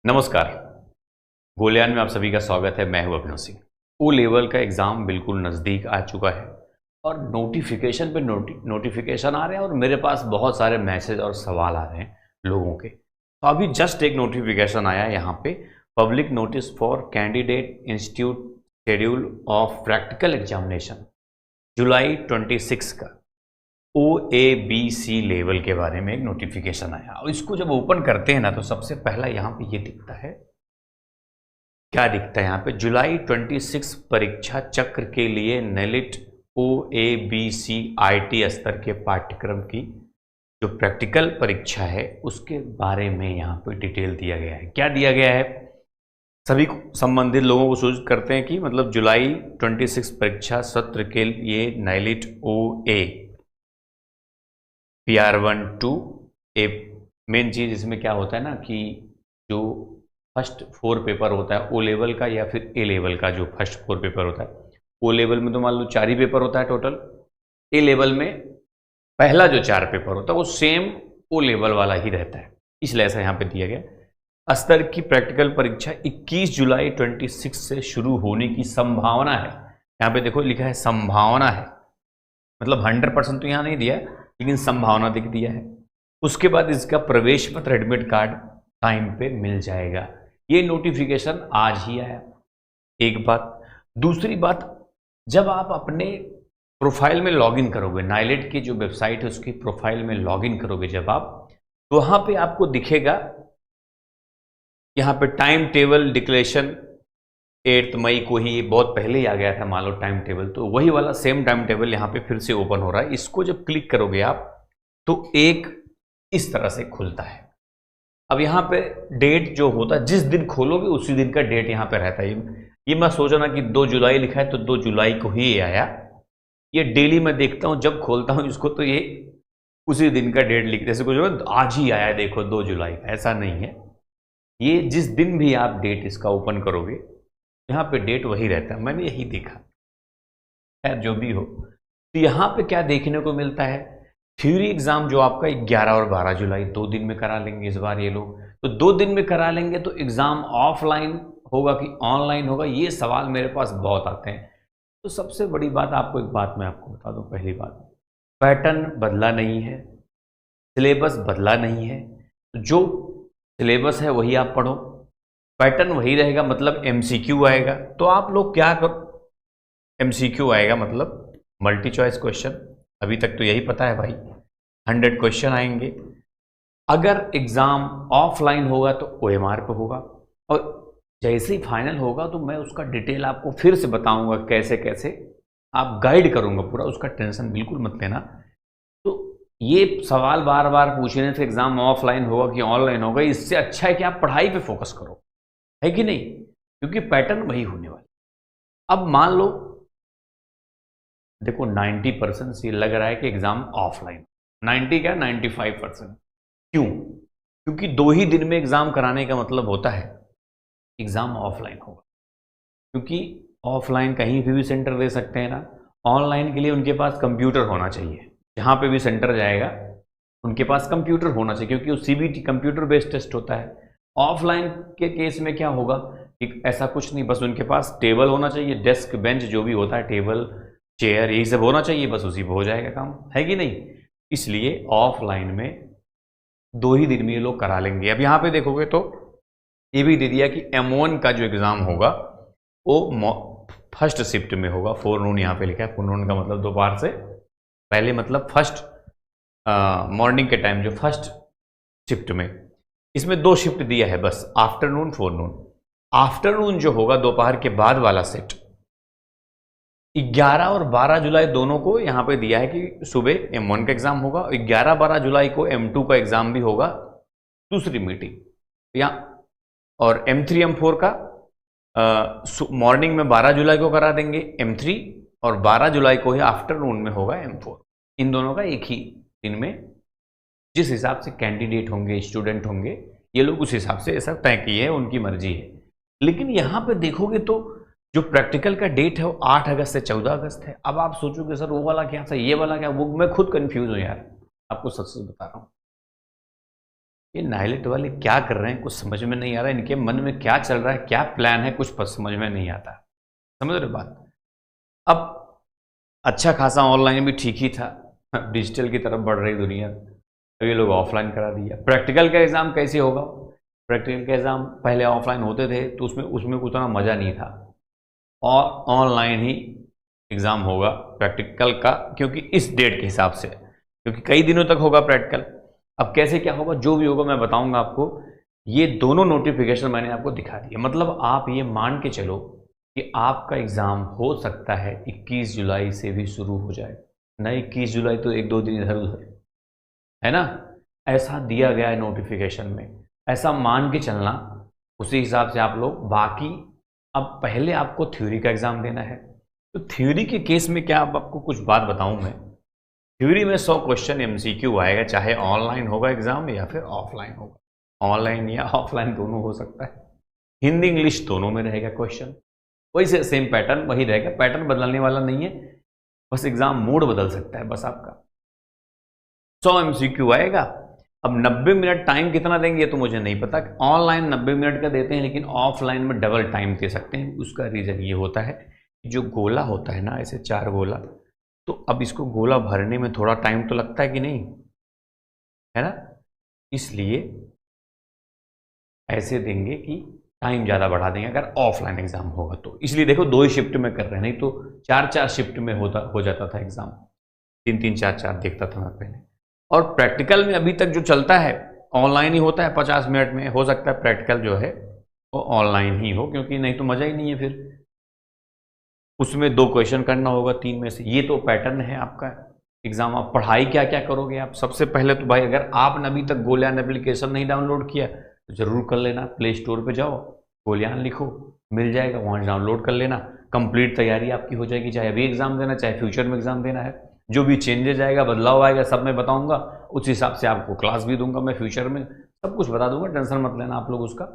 नमस्कार। गोलियान में आप सभी का स्वागत है। मैं हूं अभिनव सिंह। ओ लेवल का एग्ज़ाम बिल्कुल नज़दीक आ चुका है और नोटिफिकेशन पे नोटिफिकेशन आ रहे हैं और मेरे पास बहुत सारे मैसेज और सवाल आ रहे हैं लोगों के। तो अभी जस्ट एक नोटिफिकेशन आया यहाँ पे, public notice for candidate institute schedule of practical examination जुलाई 26 का OABC लेवल के बारे में एक नोटिफिकेशन आया। और इसको जब ओपन करते हैं ना तो सबसे पहला यहाँ पे ये दिखता है, क्या दिखता है यहाँ पे, जुलाई 26 परीक्षा चक्र के लिए नेलिट OABC IT स्तर के पाठ्यक्रम की जो प्रैक्टिकल परीक्षा है उसके बारे में यहाँ पे डिटेल दिया गया है। क्या दिया गया है, सभी संबंधित लोगों को सूचित करते हैं कि मतलब जुलाई 26 परीक्षा सत्र के लिए नेलिट OA PR1-2 ए मेन चीज़ इसमें क्या होता है ना कि जो फर्स्ट 4 पेपर होता है ओ लेवल का या फिर ए लेवल का, जो फर्स्ट 4 पेपर होता है, ओ लेवल में तो मान लो 4 ही पेपर होता है टोटल, ए लेवल में पहला जो 4 पेपर होता है वो सेम ओ लेवल वाला ही रहता है, इसलिए ऐसा यहाँ पे दिया गया। स्तर की प्रैक्टिकल परीक्षा 21 जुलाई 26 से शुरू होने की संभावना है। यहाँ पे देखो लिखा है संभावना है, मतलब 100% तो यहाँ नहीं दिया है लेकिन संभावना दिख दिया है। उसके बाद इसका प्रवेश पत्र एडमिट कार्ड टाइम पे मिल जाएगा। ये नोटिफिकेशन आज ही आया, एक बात। दूसरी बात, जब आप अपने प्रोफाइल में लॉगिन करोगे, नाइलेट की जो वेबसाइट है उसकी प्रोफाइल में लॉगिन करोगे जब आप, तो वहाँ पे आपको दिखेगा यहाँ पे टाइम टेबल डिक्लेरेशन 8 मई को ही, बहुत पहले ही आ गया था मान लो टाइम टेबल, तो वही वाला सेम टाइम टेबल यहाँ पे फिर से ओपन हो रहा है। इसको जब क्लिक करोगे आप तो एक इस तरह से खुलता है। अब यहाँ पे डेट जो होता है, जिस दिन खोलोगे उसी दिन का डेट यहाँ पे रहता है। ये मैं सोचा ना कि 2 जुलाई लिखा है तो 2 जुलाई को ही आया। ये डेली मैं देखता हूँ, जब खोलता हूँ इसको तो ये उसी दिन का डेट लिखते, जैसे कुछ आज ही आया देखो 2 जुलाई का, ऐसा नहीं है। ये जिस दिन भी आप डेट इसका ओपन करोगे यहाँ पे डेट वही रहता है, मैंने यही देखा। खैर जो भी हो, तो यहाँ पे क्या देखने को मिलता है, थ्योरी एग्जाम जो आपका 11 और 12 जुलाई 2 दिन में करा लेंगे इस बार ये लोग। तो 2 दिन में करा लेंगे तो एग्जाम ऑफलाइन होगा कि ऑनलाइन होगा, ये सवाल मेरे पास बहुत आते हैं। तो सबसे बड़ी बात, आपको एक बात मैं आपको बता दूं, पहली बात, पैटर्न बदला नहीं है, सिलेबस बदला नहीं है। जो सिलेबस है वही आप पढ़ो, पैटर्न वही रहेगा, मतलब MCQ आएगा। तो आप लोग क्या करो, MCQ आएगा मतलब मल्टी चॉइस क्वेश्चन, अभी तक तो यही पता है भाई, 100 क्वेश्चन आएंगे। अगर एग्जाम ऑफलाइन होगा तो OMR पे होगा, और जैसे ही फाइनल होगा तो मैं उसका डिटेल आपको फिर से बताऊंगा, कैसे कैसे आप गाइड करूंगा पूरा, उसका टेंशन बिल्कुल मत लेना। तो ये सवाल बार बार पूछने से एग्जाम ऑफलाइन होगा कि ऑनलाइन होगा, इससे अच्छा है कि आप पढ़ाई पे फोकस करो, है कि नहीं, क्योंकि पैटर्न वही होने वाला। अब मान लो देखो 90% से लग रहा है कि एग्जाम ऑफलाइन, 90 क्या 95%। क्यों? क्योंकि 2 ही दिन में एग्जाम कराने का मतलब होता है एग्जाम ऑफलाइन होगा, क्योंकि ऑफलाइन कहीं भी सेंटर दे सकते हैं ना, ऑनलाइन के लिए उनके पास कंप्यूटर होना चाहिए, जहाँ पे भी सेंटर जाएगा उनके पास कंप्यूटर होना चाहिए, क्योंकि वो CBT कंप्यूटर बेस्ड टेस्ट होता है। ऑफलाइन के केस में क्या होगा, एक ऐसा कुछ नहीं, बस उनके पास टेबल होना चाहिए, डेस्क बेंच जो भी होता है, टेबल चेयर यही सब होना चाहिए, बस उसी पर हो जाएगा काम, है कि नहीं। इसलिए ऑफलाइन में 2 ही दिन में ये लोग करा लेंगे। अब यहाँ पे देखोगे तो ये भी दे दिया कि M1 का जो एग्ज़ाम होगा वो फर्स्ट शिफ्ट में होगा, 4 नून यहाँ पे लिखा है, 4 नून का मतलब दोपहर से पहले, मतलब फर्स्ट मॉर्निंग के टाइम जो फर्स्ट शिफ्ट में, इसमें 2 शिफ्ट दिया है बस, आफ्टरनून 4 नून। आफ्टरनून जो होगा दोपहर के बाद वाला सेट 11 और 12 जुलाई दोनों को यहाँ पे दिया है कि सुबह M1 का एग्जाम होगा, 11-12 जुलाई को M2 का एग्जाम भी होगा, दूसरी मीटिंग या, और M3 M4 का मॉर्निंग में 12 जुलाई को करा देंगे M3, और 12 जुलाई को ही आफ्टरनून में होगा M4। इन दोनों का एक ही दिन में, जिस हिसाब से कैंडिडेट होंगे, स्टूडेंट होंगे, ये लोग उस हिसाब से ऐसा तय किए है, उनकी मर्जी है। लेकिन यहाँ पे देखोगे तो जो प्रैक्टिकल का डेट है वो 8 अगस्त से 14 अगस्त है। अब आप सोचोगे सर वो वाला क्या था, ये वाला क्या, वो मैं खुद कंफ्यूज हूँ यार, आपको सच सच बता रहा हूँ। ये नाइलेट वाले क्या कर रहे हैं, कुछ समझ में नहीं आ रहा है, इनके मन में क्या चल रहा है, क्या प्लान है, कुछ समझ में नहीं आता। समझ रहे हो बात? अब अच्छा खासा ऑनलाइन भी ठीक ही था, अब डिजिटल की तरफ बढ़ रही दुनिया, तो ये लोग ऑफलाइन करा दिया। प्रैक्टिकल का एग्ज़ाम कैसे होगा? प्रैक्टिकल का एग्ज़ाम पहले ऑफलाइन होते थे तो उसमें उसमें उतना मज़ा नहीं था, और ऑनलाइन ही एग्ज़ाम होगा प्रैक्टिकल का, क्योंकि इस डेट के हिसाब से, क्योंकि कई दिनों तक होगा प्रैक्टिकल। अब कैसे क्या होगा, जो भी होगा मैं बताऊंगा आपको। ये दोनों नोटिफिकेशन मैंने आपको दिखा दिए, मतलब आप ये मान के चलो कि आपका एग्ज़ाम हो सकता है 21 जुलाई से भी शुरू हो जाए। ना 21 जुलाई तो एक दो दिन इधर उधर है ना, ऐसा दिया गया है नोटिफिकेशन में, ऐसा मान के चलना। उसी हिसाब से आप लोग बाकी, अब पहले आपको थ्योरी का एग्ज़ाम देना है, तो थ्योरी के केस में क्या, अब आपको कुछ बात बताऊं मैं। थ्योरी में 100 क्वेश्चन एमसीक्यू आएगा, चाहे ऑनलाइन होगा एग्ज़ाम या फिर ऑफलाइन होगा। ऑनलाइन या ऑफलाइन दोनों हो सकता है, हिंदी इंग्लिश दोनों में रहेगा क्वेश्चन, वही से सेम पैटर्न वही रहेगा, पैटर्न बदलने वाला नहीं है, बस एग्ज़ाम मोड बदल सकता है बस आपका। 100 एमसीक्यू आएगा। अब 90 मिनट टाइम कितना देंगे ये तो मुझे नहीं पता। ऑनलाइन 90 मिनट का देते हैं, लेकिन ऑफलाइन में डबल टाइम दे सकते हैं। उसका रीज़न ये होता है कि जो गोला होता है ना, ऐसे 4 गोला, तो अब इसको गोला भरने में थोड़ा टाइम तो लगता है कि नहीं, है ना, इसलिए ऐसे देंगे कि टाइम ज़्यादा बढ़ा देंगे अगर ऑफलाइन एग्ज़ाम होगा तो। इसलिए देखो 2 ही शिफ्ट में कर रहे हैं, नहीं तो 4-4 शिफ्ट में हो जाता था एग्ज़ाम, 3-3 4-4 देखता था मैं पहले। और प्रैक्टिकल में अभी तक जो चलता है ऑनलाइन ही होता है, 50 मिनट में हो सकता है प्रैक्टिकल जो है वो ऑनलाइन ही हो, क्योंकि नहीं तो मज़ा ही नहीं है फिर। उसमें 2 क्वेश्चन करना होगा 3 में से। ये तो पैटर्न है आपका एग्ज़ाम। आप पढ़ाई क्या क्या करोगे आप, सबसे पहले तो भाई अगर आपने अभी तक गोलियान एप्लीकेशन नहीं डाउनलोड किया तो ज़रूर कर लेना। प्ले स्टोर पे जाओ, गोलियान लिखो, मिल जाएगा, वहाँ डाउनलोड कर लेना। कंप्लीट तैयारी आपकी हो जाएगी, चाहे अभी एग्ज़ाम देना चाहे फ्यूचर में एग्ज़ाम देना है। जो भी चेंजेज आएगा, बदलाव आएगा, सब मैं बताऊँगा। उस हिसाब से आपको क्लास भी दूंगा मैं, फ्यूचर में सब कुछ बता दूंगा, टेंशन मत लेना आप लोग उसका।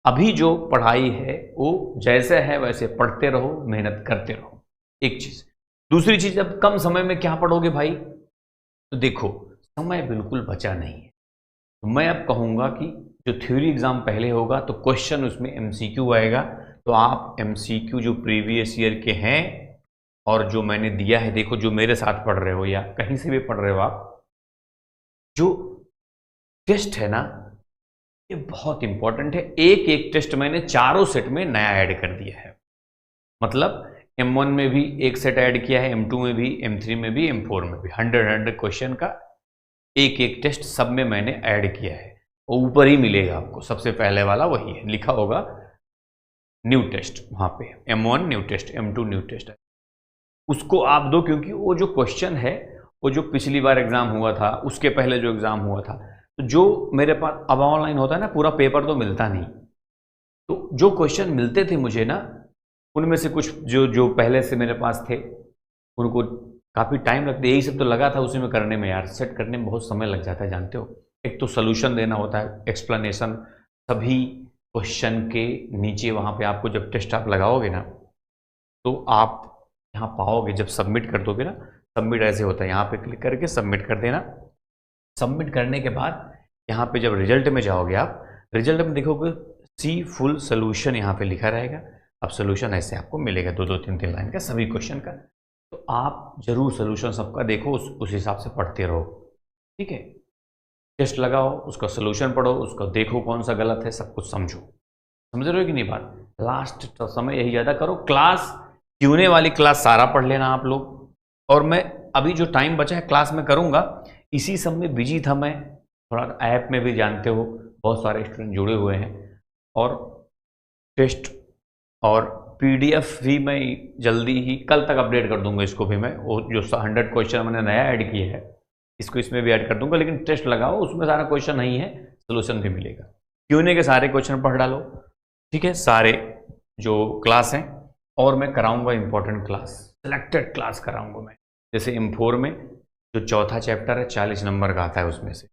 अभी जो पढ़ाई है वो जैसे है वैसे पढ़ते रहो, मेहनत करते रहो, एक चीज़। दूसरी चीज़, अब कम समय में क्या पढ़ोगे भाई, तो देखो समय बिल्कुल बचा नहीं है। तो मैं अब कहूँगा कि जो थ्योरी एग्ज़ाम पहले होगा तो क्वेश्चन उसमें एमसीक्यू आएगा, तो आप एमसीक्यू जो प्रीवियस ईयर के हैं और जो मैंने दिया है, देखो जो मेरे साथ पढ़ रहे हो या कहीं से भी पढ़ रहे हो आप, जो टेस्ट है ना ये बहुत इंपॉर्टेंट है। एक एक टेस्ट मैंने चारों सेट में नया ऐड कर दिया है, मतलब M1 में भी एक सेट ऐड किया है, M2 में भी, M3 में भी, M4 में भी। 100 क्वेश्चन का एक एक टेस्ट सब में मैंने ऐड किया है। और ऊपर ही मिलेगा आपको, सबसे पहले वाला वही है, लिखा होगा न्यू टेस्ट, वहाँ पे M1 new test, M2 new test है। उसको आप दो, क्योंकि वो जो क्वेश्चन है वो जो पिछली बार एग्ज़ाम हुआ था, उसके पहले जो एग्ज़ाम हुआ था, तो जो मेरे पास अब ऑनलाइन होता है ना, पूरा पेपर तो मिलता नहीं, तो जो क्वेश्चन मिलते थे मुझे ना, उनमें से कुछ जो जो पहले से मेरे पास थे उनको काफ़ी टाइम लगता है। यही सब तो लगा था उसी में करने में यार, सेट करने में बहुत समय लग जाता है, जानते हो। एक तो सोल्यूशन देना होता है, एक्सप्लेनेशन, सभी क्वेश्चन के नीचे वहाँ पे आपको जब टेस्ट आप लगाओगे ना, तो आप यहाँ पाओगे, जब सबमिट कर दोगे ना, सबमिट ऐसे होता है, यहाँ पे क्लिक करके सबमिट कर देना। सबमिट करने के बाद यहाँ पे जब रिजल्ट में जाओगे आप, रिजल्ट में देखोगे सी फुल सोल्यूशन यहाँ पे लिखा रहेगा। अब सोल्यूशन ऐसे आपको मिलेगा 2-2 3-3 लाइन का सभी क्वेश्चन का, तो आप जरूर सोल्यूशन सबका देखो, उस हिसाब से पढ़ते रहो, ठीक है। टेस्ट लगाओ, उसका सोल्यूशन पढ़ो, उसका देखो कौन सा गलत है, सब कुछ समझो। समझ रहे हो कि नहीं बात। लास्ट समय यही ज़्यादा करो। क्लास क्यूने वाली क्लास सारा पढ़ लेना आप लोग, और मैं अभी जो टाइम बचा है क्लास में करूँगा, इसी सब में बिजी था मैं, थोड़ा ऐप में भी जानते हो बहुत सारे स्टूडेंट जुड़े हुए हैं, और टेस्ट और पीडीएफ भी मैं जल्दी ही कल तक अपडेट कर दूंगा। इसको भी मैं, वो जो 100 क्वेश्चन मैंने नया ऐड किया है इसको इसमें भी ऐड कर दूंगा, लेकिन टेस्ट लगाओ, उसमें सारा क्वेश्चन नहीं है, सोल्यूशन भी मिलेगा। क्यूने के सारे क्वेश्चन पढ़ डालो, ठीक है, सारे जो क्लास हैं। और मैं कराऊंगा इंपॉर्टेंट क्लास, सिलेक्टेड क्लास कराऊंगा मैं। जैसे M4 में जो चौथा चैप्टर है 40 नंबर का आता है, उसमें से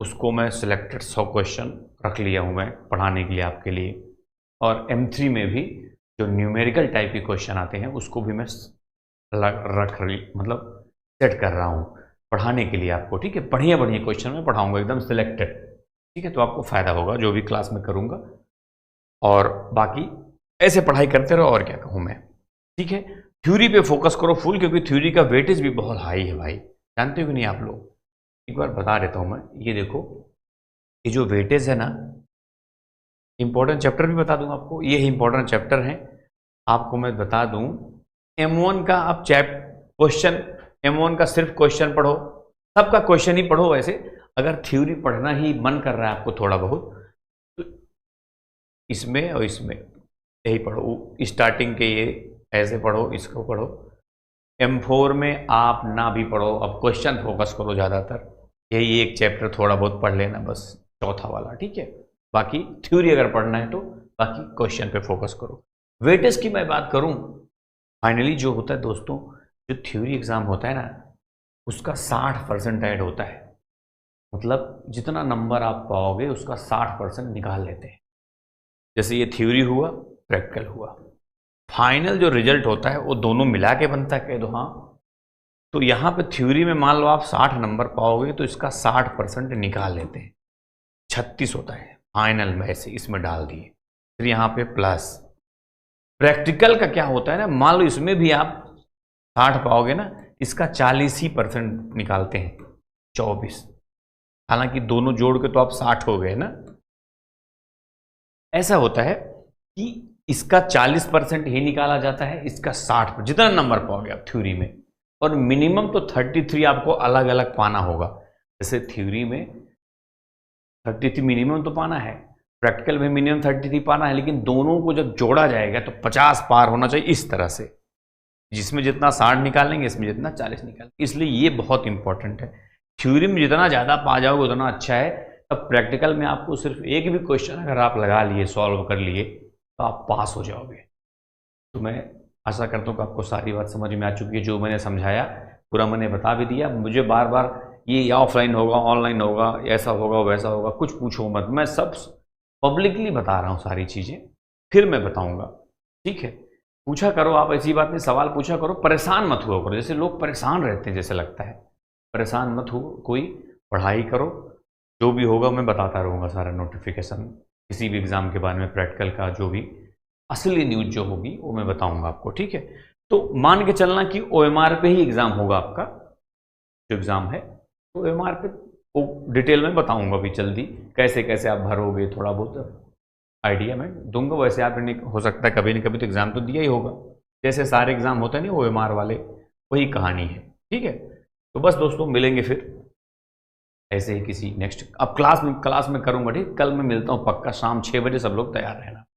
उसको मैं सिलेक्टेड 100 क्वेश्चन रख लिया हूँ मैं पढ़ाने के लिए आपके लिए। और M3 में भी जो न्यूमेरिकल टाइप के क्वेश्चन आते हैं उसको भी मैं मतलब सेट कर रहा हूँ पढ़ाने के लिए आपको, ठीक है। बढ़िया बढ़िया क्वेश्चन मैं पढ़ाऊँगा, एकदम सिलेक्टेड, ठीक है, तो आपको फ़ायदा होगा जो भी क्लास में करूँगा। और बाकी ऐसे पढ़ाई करते रहो, और क्या कहूँ मैं, ठीक है। थ्योरी पे फोकस करो फुल, क्योंकि थ्योरी का वेटेज भी बहुत हाई है भाई, जानते हो कि नहीं आप लोग? एक बार बता देता हूँ मैं, ये देखो, ये जो वेटेज है ना, इंपॉर्टेंट चैप्टर भी बता दूं आपको, ये इंपॉर्टेंट चैप्टर हैं। आपको मैं बता दूं, M1 का आप क्वेश्चन, M1 का सिर्फ क्वेश्चन पढ़ो, सबका क्वेश्चन ही पढ़ो। वैसे अगर थ्योरी पढ़ना ही मन कर रहा है आपको थोड़ा बहुत, तो इसमें और इसमें यही पढ़ो, स्टार्टिंग के ये ऐसे पढ़ो, इसको पढ़ो। M4 में आप ना भी पढ़ो, अब क्वेश्चन फोकस करो ज़्यादातर, यही एक चैप्टर थोड़ा बहुत पढ़ लेना बस, चौथा वाला, ठीक है। बाकी थ्योरी अगर पढ़ना है तो बाकी क्वेश्चन पे फोकस करो। वेटेज की मैं बात करूं, फाइनली जो होता है दोस्तों, जो थ्योरी एग्जाम होता है ना, उसका 60% ऐड होता है। मतलब जितना नंबर आप पाओगे उसका 60% निकाल लेते हैं। जैसे ये थ्योरी हुआ, प्रैक्टिकल हुआ, फाइनल जो रिजल्ट होता है वो दोनों मिला के बनता है, कह दो हाँ। तो यहाँ पे थ्योरी में मान लो आप 60 नंबर पाओगे तो इसका 60% निकाल लेते हैं, 36 होता है फाइनल में, ऐसे इसमें डाल दिए। फिर यहाँ पे प्लस प्रैक्टिकल का क्या होता है ना, मान लो इसमें भी आप 60 पाओगे ना, इसका 40% निकालते हैं, 24। हालांकि दोनों जोड़ के तो आप 60 हो गए ना। ऐसा होता है कि इसका 40% ही निकाला जाता है, इसका 60, जितना नंबर पाओगे आप थ्योरी में। और मिनिमम तो 33 आपको अलग अलग पाना होगा। जैसे थ्योरी में 33 मिनिमम तो पाना है, प्रैक्टिकल में मिनिमम 33 पाना है, लेकिन दोनों को जब जोड़ा जाएगा तो 50 पार होना चाहिए, इस तरह से, जिसमें जितना 60 निकालेंगे इसमें जितना 40 निकालेंगे। इसलिए ये बहुत इंपॉर्टेंट है। थ्योरी में जितना ज़्यादा पा जाओगे उतना अच्छा है, तब प्रैक्टिकल में आपको सिर्फ एक भी क्वेश्चन अगर आप लगा लिए, सॉल्व कर लिए, तो आप पास हो जाओगे। तो मैं आशा करता हूँ कि आपको सारी बात समझ में आ चुकी है। जो मैंने समझाया पूरा मैंने बता भी दिया। मुझे बार बार ये ऑफलाइन होगा, ऑनलाइन होगा, ऐसा होगा, वैसा होगा, कुछ पूछो मत, मैं सब पब्लिकली बता रहा हूँ सारी चीज़ें, फिर मैं बताऊँगा, ठीक है। पूछा करो आप, ऐसी बात नहीं, सवाल पूछा करो, परेशान मत हुआ करो। जैसे लोग परेशान रहते हैं, जैसे लगता है, परेशान मत हो कोई, पढ़ाई करो, जो भी होगा मैं बताता रहूँगा सारा नोटिफिकेशन, किसी भी एग्ज़ाम के बारे में, प्रैक्टिकल का जो भी असली न्यूज़ जो होगी वो मैं बताऊँगा आपको, ठीक है। तो मान के चलना कि OMR पे ही एग्ज़ाम होगा आपका, जो एग्ज़ाम है, तो OMR पे वो डिटेल में बताऊँगा अभी जल्दी, कैसे कैसे आप भरोगे, थोड़ा बहुत आइडिया मैं दूंगा। वैसे आपने हो सकता है कभी न कभी तो एग्ज़ाम तो दिया ही होगा, जैसे सारे एग्ज़ाम होते हैं नहीं OMR वाले, वही कहानी है, ठीक है। तो बस दोस्तों, मिलेंगे फिर ऐसे ही किसी नेक्स्ट, अब क्लास में करूँगा, ठीक। कल मैं मिलता हूँ पक्का, शाम 6 बजे, सब लोग तैयार रहना।